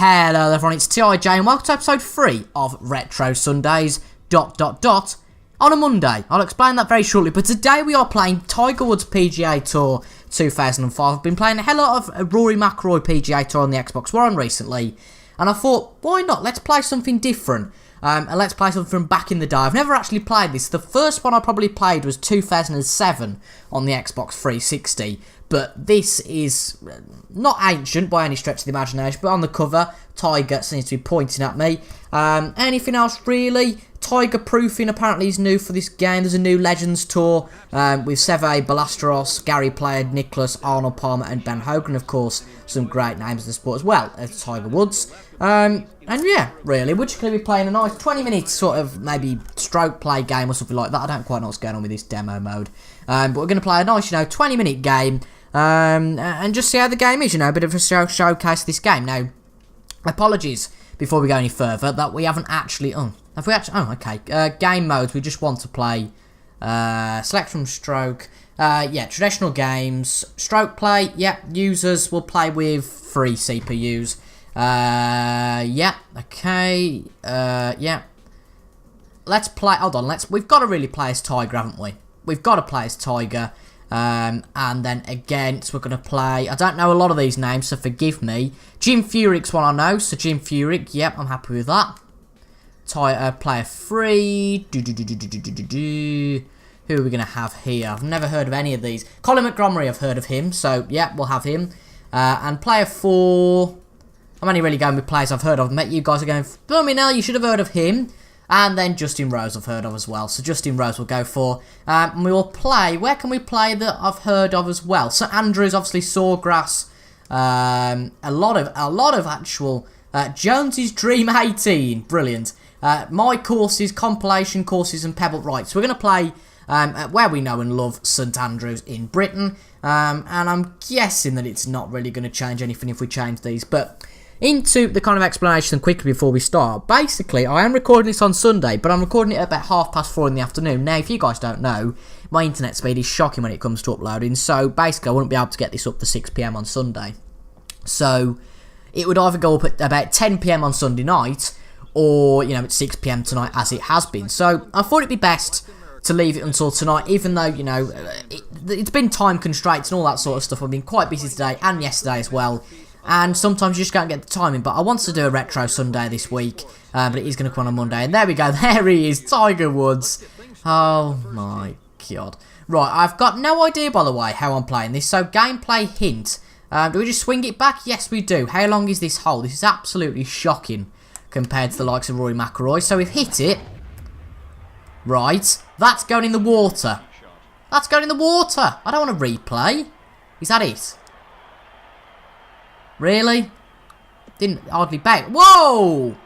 Hello everyone, it's TIJ and welcome to episode 3 of Retro Sundays ... on a Monday. I'll explain that very shortly, but today we are playing Tiger Woods PGA Tour 2005. I've been playing a hell lot of Rory McIlroy PGA Tour on the Xbox One recently, and I thought, why not? Let's play something different. And let's play something from back in the day. I've never actually played this. The first one I probably played was 2007 on the Xbox 360. But this is not ancient by any stretch of the imagination. But on the cover, Tiger seems to be pointing at me. Anything else really? Tiger proofing apparently is new for this game. There's a new Legends Tour with Seve Ballesteros, Gary Player, Nicholas, Arnold Palmer and Ben Hogan. Of course, some great names in the sport as well as Tiger Woods. And yeah, really, we're just going to be playing a nice 20 minutes sort of maybe stroke play game or something like that. I don't quite know what's going on with this demo mode. But we're going to play a nice, 20 minute game. And just see how the game is, a bit of a showcase of this game. Now, apologies before we go any further that we haven't actually... Have we actually... Oh, okay. Game modes, we just want to play... select from stroke. Yeah, traditional games. Stroke play, yeah. Users will play with 3 CPUs. Yeah, okay. Yeah. Let's play... Hold on, we've got to really play as Tiger, haven't we? We've got to play as Tiger. And then against, we're going to play... I don't know a lot of these names, so forgive me. Jim Furyk's one I know, so Jim Furyk, yep, I'm happy with that. Player 3. Who are we going to have here? I've never heard of any of these. Colin Montgomery, I've heard of him, so yeah, we'll have him. And player 4... I'm only really going with players I've heard of. Met you guys are going, blooming hell, you should have heard of him. And then Justin Rose I've heard of as well. So Justin Rose we'll go for. And we will play. Where can we play that I've heard of as well? St Andrews, obviously Sawgrass. A lot of actual Jones's Dream 18. Brilliant. My courses, compilation courses, and Pebble. Right. So we're going to play where we know and love St Andrews in Britain. And I'm guessing that it's not really going to change anything if we change these, but. Into the kind of explanation quickly before we start. Basically, I am recording this on Sunday, but I'm recording it at about 4:30 in the afternoon. Now, if you guys don't know, my internet speed is shocking when it comes to uploading, so basically I wouldn't be able to get this up to 6 PM on Sunday. So, it would either go up at about 10 PM on Sunday night, or, at 6 PM tonight, as it has been. So, I thought it'd be best to leave it until tonight, even though, it's been time constraints and all that sort of stuff. I've been quite busy today, and yesterday as well. And sometimes you just can't get the timing. But I want to do a Retro Sunday this week. But it is going to come on a Monday. And there we go. There he is. Tiger Woods. Oh my god. Right. I've got no idea, by the way, how I'm playing this. So, gameplay hint. Do we just swing it back? Yes, we do. How long is this hole? This is absolutely shocking compared to the likes of Rory McIlroy. So, we've hit it. Right. That's going in the water. That's going in the water. I don't want to replay. Is that it? Really? Didn't hardly bait. Whoa!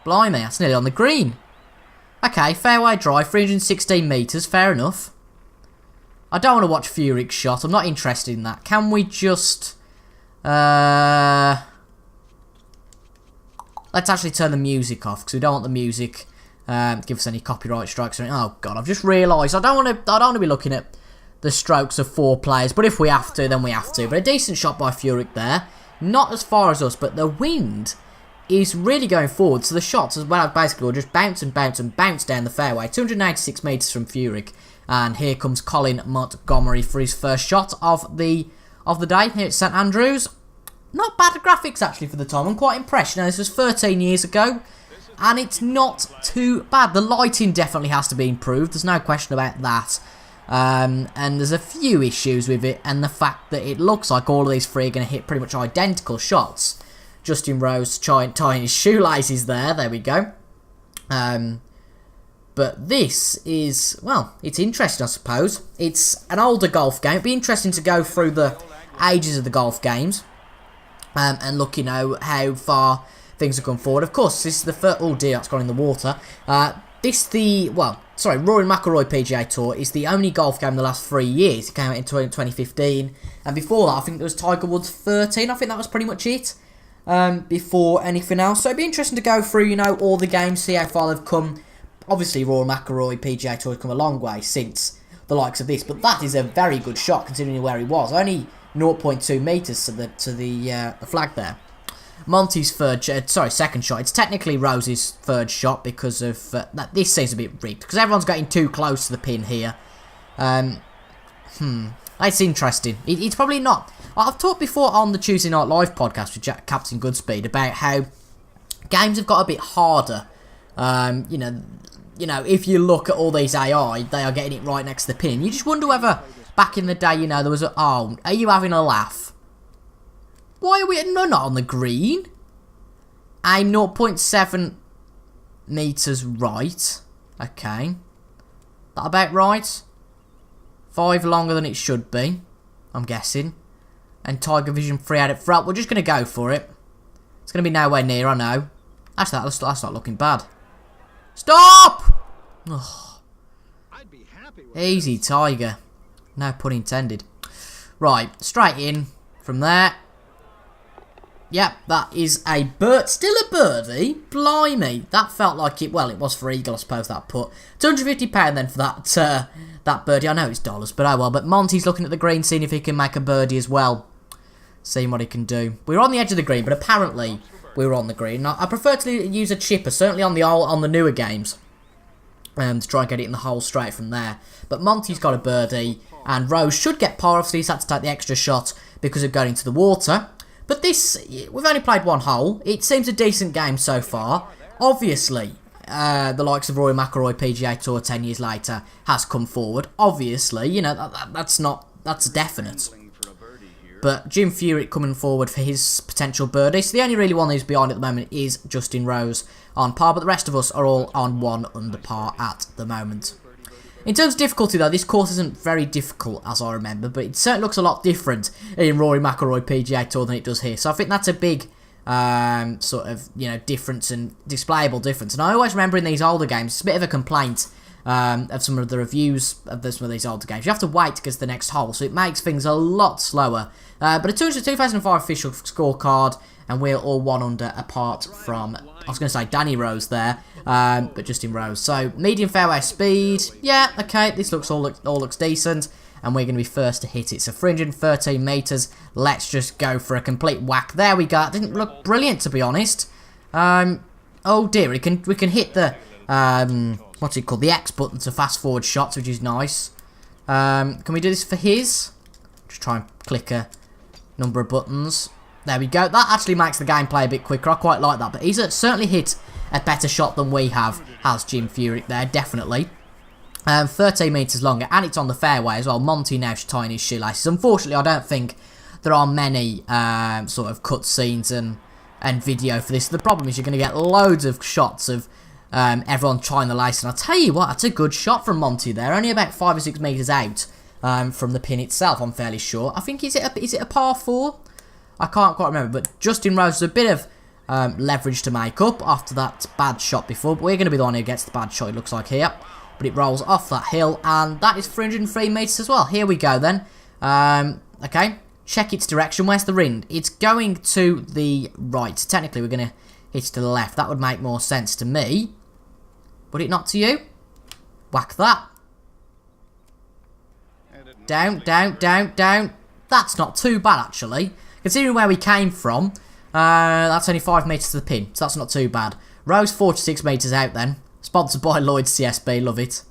Blimey, that's nearly on the green. Okay, fairway drive, 316 metres, fair enough. I don't want to watch Furyk's shot, I'm not interested in that. Can we just... Let's actually turn the music off, because we don't want the music give us any copyright strikes or anything. Oh god, I've just realised I don't want to be looking at the strokes of 4 players, but if we have to, then we have to. But a decent shot by Furyk there. Not as far as us, but the wind is really going forward. So the shots, as well, basically will just bounce and bounce and bounce down the fairway. 286 metres from Furyk. And here comes Colin Montgomery for his first shot of the day here at St Andrews. Not bad graphics, actually, for the time. I'm quite impressed. This was 13 years ago, and it's not too bad. The lighting definitely has to be improved. There's no question about that. And there's a few issues with it, and the fact that it looks like all of these 3 are going to hit pretty much identical shots. Justin Rose tying his shoelaces there we go. But this is, well, it's interesting, I suppose. It's an older golf game. It'd be interesting to go through the ages of the golf games and look, how far things have gone forward. Of course, this is the first... Oh dear, that's gone in the water. Rory McIlroy PGA Tour is the only golf game in the last 3 years. It came out in 2015. And before that, I think there was Tiger Woods 13. I think that was pretty much it. Before anything else. So it'd be interesting to go through, all the games, see how far they've come. Obviously, Rory McIlroy PGA Tour has come a long way since the likes of this. But that is a very good shot, considering where he was. Only 0.2 metres to the flag there. Monty's second shot. It's technically Rose's third shot because of this seems a bit rigged because everyone's getting too close to the pin here. It's interesting. It's probably not. I've talked before on the Tuesday Night Live podcast with Captain Goodspeed about how games have got a bit harder. You know, if you look at all these AI, they are getting it right next to the pin. You just wonder whether back in the day, you know, there was oh, are you having a laugh? Why are we not on the green? I'm 0.7 metres right. Okay. That about right? 5 longer than it should be, I'm guessing. And Tiger Vision 3 out at front. We're just going to go for it. It's going to be nowhere near, I know. Actually, that's not looking bad. Stop! Oh. Easy, Tiger. No pun intended. Right, straight in from there. Yep, that is a still a birdie. Blimey, that felt like it. Well, it was for eagle, I suppose. That put £250 then for that birdie. I know it's dollars, but oh well. But Monty's looking at the green, seeing if he can make a birdie as well. Seeing what he can do. We were on the edge of the green, but apparently we were on the green. I prefer to use a chipper, certainly on the newer games, to try and get it in the hole straight from there. But Monty's got a birdie, and Rose should get par. Obviously, he's had to take the extra shot because of going into the water. But this, we've only played one hole. It seems a decent game so far. Obviously, the likes of Rory McIlroy PGA Tour 10 years later has come forward. Obviously, you know, that's definite. But Jim Furyk coming forward for his potential birdie. So the only really one who's behind at the moment is Justin Rose on par. But the rest of us are all on 1 under par at the moment. In terms of difficulty, though, this course isn't very difficult, as I remember, but it certainly looks a lot different in Rory McIlroy PGA Tour than it does here. So I think that's a big sort of, you know, difference and displayable difference. And I always remember in these older games, it's a bit of a complaint of some of the reviews of some of these older games. You have to wait to get to the next hole, so it makes things a lot slower. But a 2005 official scorecard, and we're all 1 under apart from, I was going to say Danny Rose there, but Justin Rose. So medium fairway speed, yeah, okay, this all looks decent, and we're going to be first to hit it. So 313 metres, let's just go for a complete whack. There we go. That didn't look brilliant, to be honest. Oh dear, we can hit the what's it called, the X button to fast forward shots, which is nice. Can we do this for his? Just try and click a number of buttons. There we go. That actually makes the gameplay a bit quicker. I quite like that. But he's certainly hit a better shot than we have, has Jim Furyk there, definitely. 13 metres longer, and it's on the fairway as well. Monty now tying his shoelaces. Unfortunately, I don't think there are many sort of cutscenes and video for this. The problem is you're going to get loads of shots of everyone trying the lace. And I'll tell you what, that's a good shot from Monty there. Only about 5 or 6 metres out from the pin itself, I'm fairly sure. I think, is it a par 4? I can't quite remember, but Justin Rose has a bit of leverage to make up after that bad shot before. But we're going to be the one who gets the bad shot, it looks like here. But it rolls off that hill, and that is 303 metres as well. Here we go then. Okay, check its direction. Where's the wind? It's going to the right. Technically, we're going to hit to the left. That would make more sense to me. Would it not to you? Whack that. Down, down, down, down. That's not too bad, actually. Considering where we came from, that's only 5 metres to the pin, so that's not too bad. Rose 46 metres out then. Sponsored by Lloyd's CSB, love it.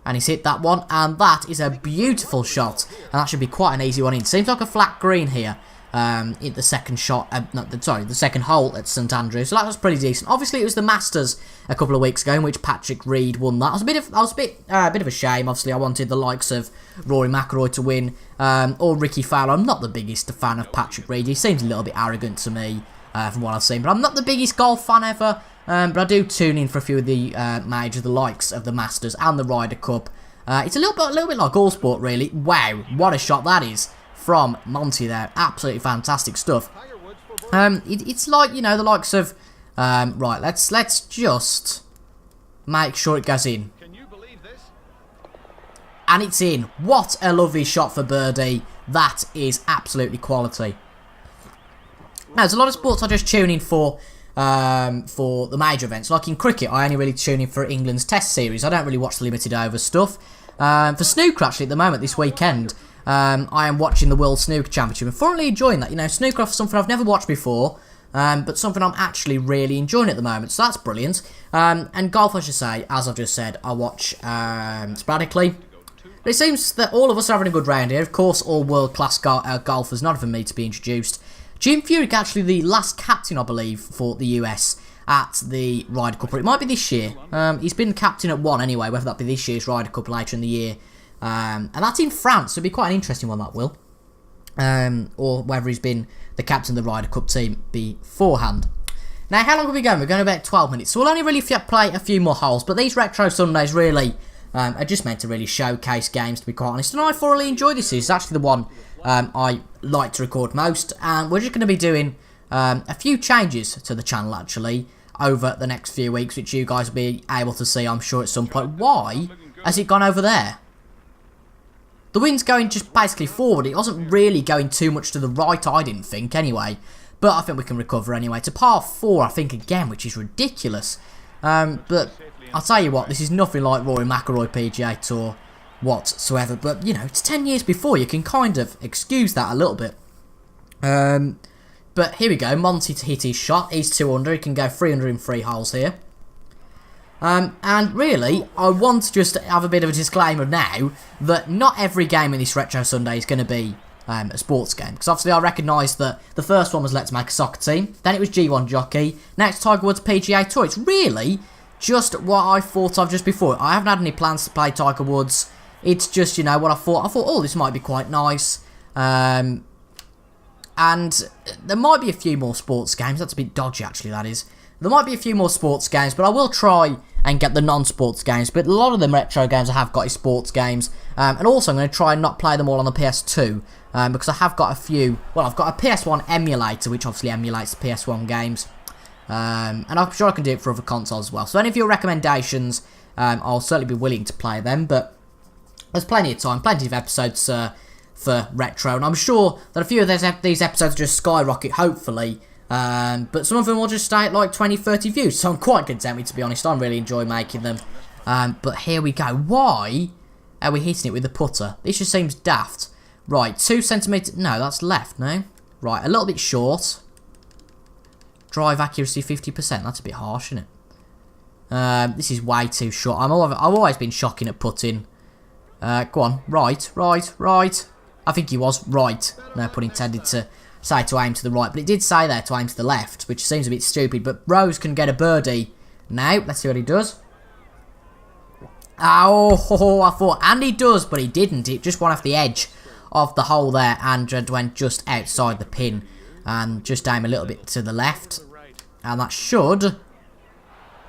And he's hit that one, and that is a beautiful shot. And that should be quite an easy one in. Seems like a flat green here in the second shot, the second hole at St Andrews. So that was pretty decent. Obviously, it was the Masters a couple of weeks ago in which Patrick Reed won that. It was a bit of a shame. Obviously, I wanted the likes of Rory McIlroy to win, or Ricky Fowler. I'm not the biggest fan of Patrick Reed. He seems a little bit arrogant to me from what I've seen. But I'm not the biggest golf fan ever. But I do tune in for a few of the majors, the likes of the Masters and the Ryder Cup. It's a little bit like all sport, really. Wow, what a shot that is from Monty there. Absolutely fantastic stuff. It's like, you know, the likes of right. Let's just make sure it goes in. Can you believe this? And it's in. What a lovely shot for birdie. That is absolutely quality. Now, there's a lot of sports I just tune in for the major events. Like in cricket, I only really tune in for England's Test series. I don't really watch the limited over stuff. For snooker, actually, at the moment, this weekend, I am watching the World Snooker Championship and thoroughly enjoying that. You know, snooker is something I've never watched before, but something I'm actually really enjoying at the moment, so that's brilliant. And golf, I should say, as I've just said, I watch sporadically. But it seems that all of us are having a good round here. Of course, all world-class golfers, none of them need to be introduced. Jim Furyk, actually the last captain, I believe, for the US at the Ryder Cup. Or it might be this year. He's been captain at one anyway, whether that be this year's Ryder Cup later in the year. And that's in France, so it'll be quite an interesting one, that will. Or whether he's been the captain of the Ryder Cup team beforehand. Now, how long are we going? We're going about 12 minutes, so we'll only really play a few more holes. But these Retro Sundays really are just meant to really showcase games, to be quite honest. And I thoroughly enjoy this. It's actually the one I like to record most. And we're just going to be doing a few changes to the channel, actually, over the next few weeks, which you guys will be able to see, I'm sure, at some point. Why has it gone over there? The wind's going just basically forward. It wasn't really going too much to the right, I didn't think, anyway. But I think we can recover anyway. To par 4, I think, again, which is ridiculous. But I'll tell you what, this is nothing like Rory McIlroy PGA Tour whatsoever. But, you know, it's 10 years before. You can kind of excuse that a little bit. But here we go. Monty to hit his shot. He's 2 under. He can go 300 in 3 holes here. And really, I want to just have a bit of a disclaimer now that not every game in this Retro Sunday is going to be a sports game. Because obviously I recognise that the first one was Let's Make a Soccer Team, then it was G1 Jockey, now it's Tiger Woods PGA Tour. It's really just what I thought of just before. I haven't had any plans to play Tiger Woods. It's just, you know, what I thought. I thought, oh, this might be quite nice. And there might be a few more sports games. That's a bit dodgy, actually, that is. There might be a few more sports games, but I will try and get the non-sports games. But a lot of them retro games I have got is sports games. And also I'm going to try and not play them all on the PS2. Because I have got a few. Well, I've got a PS1 emulator, which obviously emulates the PS1 games. And I'm sure I can do it for other consoles as well. So any of your recommendations, I'll certainly be willing to play them. But there's plenty of time, plenty of episodes for retro. And I'm sure that a few of these episodes just skyrocket, hopefully. But some of them will just stay at like 20-30 views, so I'm quite content with, to be honest. I really enjoy making them. But here we go. Why are we hitting it with the putter? This just seems daft. Right, 2 centimetres. No, that's left, no? Right, a little bit short. Drive accuracy 50%. That's a bit harsh, isn't it? This is way too short. I've always been shocking at putting. Go on. Right. I think he was right. No pun intended to say to aim to the right, but it did say there to aim to the left, which seems a bit stupid. But Rose can get a birdie now. Let's see what he does. Oh, I thought, and he does, but he didn't. It just went off the edge of the hole there and went just outside the pin. And just aim a little bit to the left. And that should.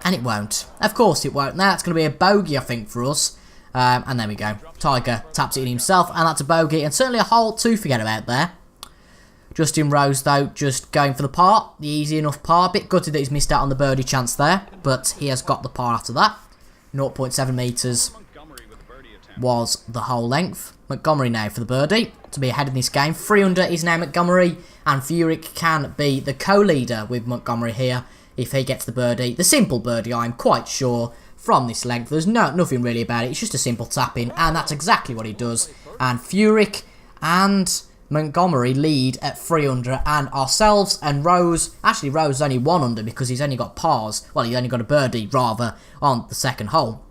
And it won't. Of course it won't. Now that's going to be a bogey, I think, for us. And there we go. Tiger taps it in himself, and that's a bogey. And certainly a hole to forget about there. Justin Rose, though, just going for the par. The easy enough par. Bit gutted that he's missed out on the birdie chance there. But he has got the par after that. 0.7 metres was the hole length. Montgomery now for the birdie to be ahead in this game. 3 under is now Montgomery. And Furyk can be the co-leader with Montgomery here if he gets the birdie. The simple birdie, I'm quite sure, from this length. There's nothing really about it. It's just a simple tap-in. And that's exactly what he does. And Furyk and Montgomery lead at 3 under, and ourselves and Rose, actually Rose is only 1 under because he's only got pars, well, he's only got a birdie rather on the second hole.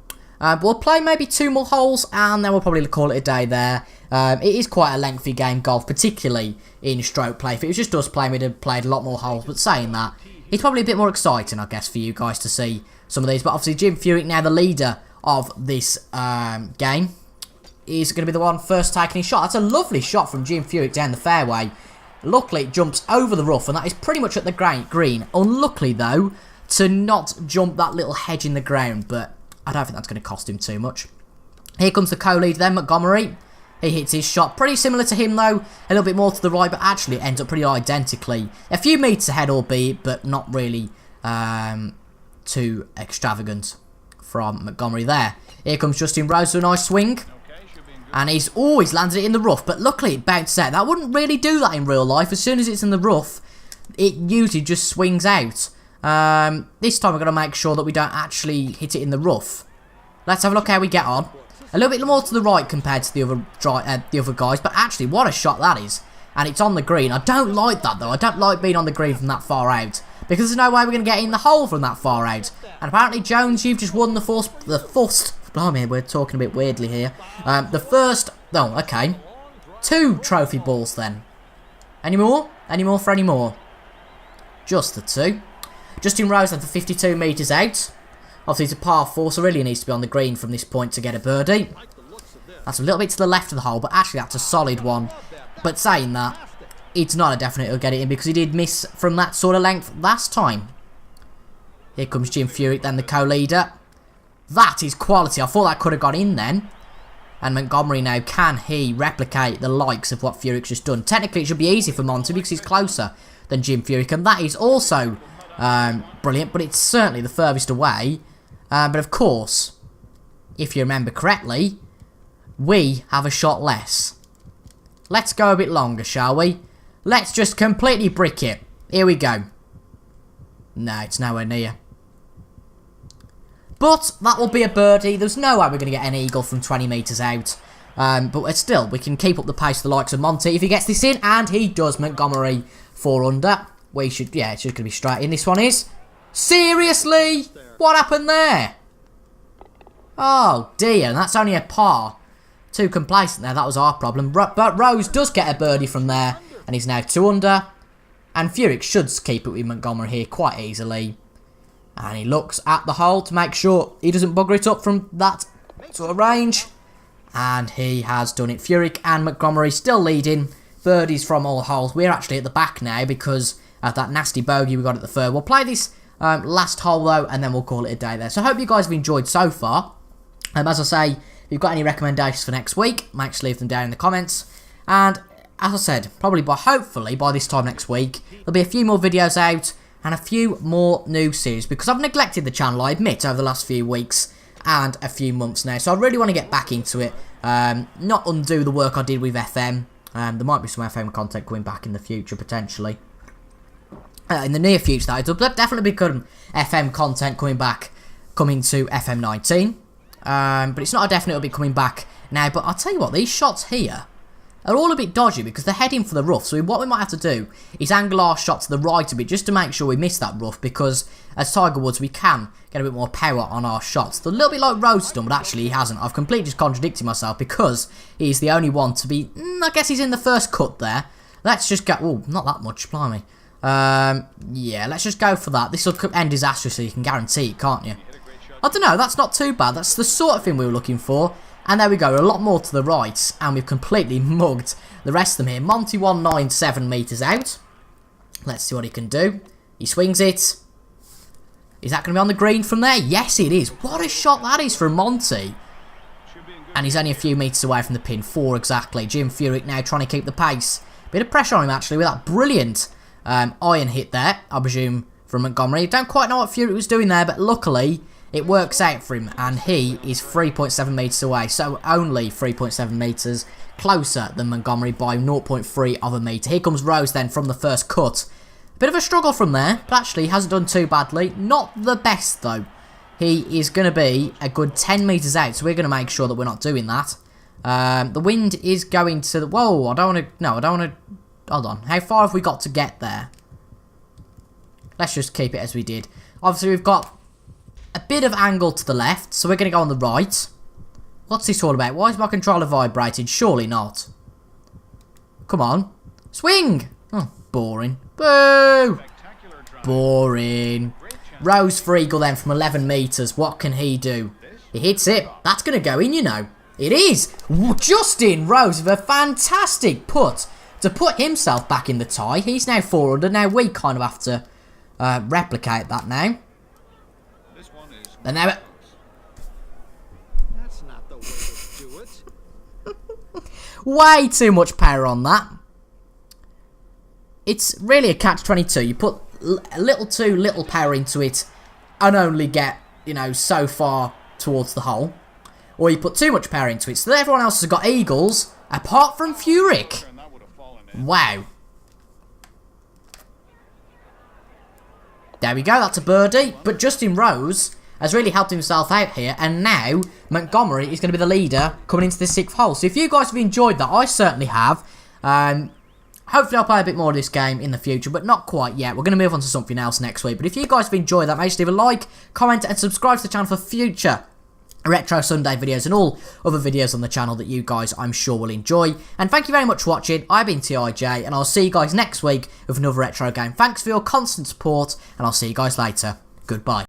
We'll play maybe 2 more holes and then we'll probably call it a day there. It is quite a lengthy game, golf, particularly in stroke play. If it was just us playing, we'd have played a lot more holes, but saying that, it's probably a bit more exciting, I guess, for you guys to see some of these. But obviously Jim Furyk, now the leader of this game, is going to be the one first taking his shot. That's a lovely shot from Jim Furyk down the fairway. Luckily, it jumps over the rough, and that is pretty much at the green. Unluckily, though, to not jump that little hedge in the ground, but I don't think that's going to cost him too much. Here comes the co-lead then, Montgomery. He hits his shot. Pretty similar to him, though. A little bit more to the right, but actually it ends up pretty identically. A few metres ahead, albeit, but not really too extravagant from Montgomery there. Here comes Justin Rose with a nice swing. And he's always landed it in the rough, but luckily it bounced out. That wouldn't really do that in real life. As soon as it's in the rough, it usually just swings out. This time we're going to make sure that we don't actually hit it in the rough. Let's have a look how we get on. A little bit more to the right compared to the other guys, but actually, what a shot that is. And it's on the green. I don't like that, though. I don't like being on the green from that far out, because there's no way we're going to get in the hole from that far out. And apparently, Jones, you've just won the first, blimey, we're talking a bit weirdly here. The first, oh, okay. 2 trophy balls, then. Any more? Any more for any more? Just the 2. Justin Rose at the 52 metres out. Obviously, it's a par 4, so really needs to be on the green from this point to get a birdie. That's a little bit to the left of the hole, but actually that's a solid one. But saying that, it's not a definite he'll get it in, because he did miss from that sort of length last time. Here comes Jim Furyk, then the co-leader. That is quality. I thought that could have gone in then. And Montgomery now, can he replicate the likes of what Furyk's just done? Technically, it should be easy for Monty because he's closer than Jim Furyk, and that is also brilliant, but it's certainly the furthest away. But of course, if you remember correctly, we have a shot less. Let's go a bit longer, shall we? Let's just completely brick it. Here we go. No, it's nowhere near. But that will be a birdie. There's no way we're going to get an eagle from 20 metres out. But still, we can keep up the pace of the likes of Monty if he gets this in. And he does. Montgomery 4 under. We should, yeah, it's just going to be straight in. This one is. Seriously? What happened there? Oh dear, and that's only a par. Too complacent there, that was our problem. But Rose does get a birdie from there, and he's now 2 under. And Furyk should keep it with Montgomery here quite easily. And he looks at the hole to make sure he doesn't bugger it up from that sort of range. And he has done it. Furyk and Montgomery still leading. Birdies from all holes. We're actually at the back now because of that nasty bogey we got at the third. We'll play this last hole though, and then we'll call it a day there. So I hope you guys have enjoyed so far. As I say, if you've got any recommendations for next week, make sure to leave them down in the comments. And as I said, hopefully by this time next week, there'll be a few more videos out and a few more new series, because I've neglected the channel, I admit, over the last few weeks and a few months now. So I really want to get back into it, not undo the work I did with FM. There might be some FM content coming back in the future, potentially. In the near future, that will definitely become FM content coming to FM 19. But it's not a definite it'll be coming back now. But I'll tell you what, these shots here are all a bit dodgy because they're heading for the rough. So what we might have to do is angle our shot to the right a bit just to make sure we miss that rough, because as Tiger Woods we can get a bit more power on our shots. They're a little bit like Rose done, but actually he hasn't. I've completely just contradicted myself because he's the only one to be, I guess he's in the first cut there. Let's just go, oh, not that much, blimey. Yeah, let's just go for that. This will end disastrously, you can guarantee it, can't you? I don't know, that's not too bad. That's the sort of thing we were looking for. And there we go, a lot more to the right. And we've completely mugged the rest of them here. Monty 197 metres out. Let's see what he can do. He swings it. Is that going to be on the green from there? Yes, it is. What a shot that is from Monty. And he's only a few metres away from the pin. 4 exactly. Jim Furyk now trying to keep the pace. Bit of pressure on him, actually, with that brilliant iron hit there, I presume, from Montgomery. Don't quite know what Furyk was doing there, but luckily it works out for him, and he is 3.7 metres away, so only 3.7 metres closer than Montgomery by 0.3 of a metre. Here comes Rose then from the first cut. Bit of a struggle from there, but actually he hasn't done too badly. Not the best though. He is going to be a good 10 metres out, so we're going to make sure that we're not doing that. The wind is going to the... Whoa, I don't want to... No, I don't want to... Hold on. How far have we got to get there? Let's just keep it as we did. Obviously, we've got a bit of angle to the left, so we're going to go on the right. What's this all about? Why is my controller vibrating? Surely not. Come on. Swing! Oh, boring. Boo! Boring. Rose for eagle then from 11 metres. What can he do? He hits it. That's going to go in, you know. It is! Justin Rose with a fantastic putt to put himself back in the tie. He's now 4 under. Now we kind of have to replicate that now. And now that's not the way to do it. Way too much power on that. It's really a catch-22. You put a little too little power into it and only get, you know, so far towards the hole. Or you put too much power into it so that everyone else has got eagles apart from Furyk. Wow. There we go, that's a birdie. But Justin Rose has really helped himself out here, and now Montgomery is going to be the leader coming into the 6th hole. So if you guys have enjoyed that, I certainly have. Hopefully I'll play a bit more of this game in the future, but not quite yet. We're going to move on to something else next week. But if you guys have enjoyed that, make sure to leave a like, comment, and subscribe to the channel for future Retro Sunday videos and all other videos on the channel that you guys, I'm sure, will enjoy. And thank you very much for watching. I've been TIJ, and I'll see you guys next week with another retro game. Thanks for your constant support, and I'll see you guys later. Goodbye.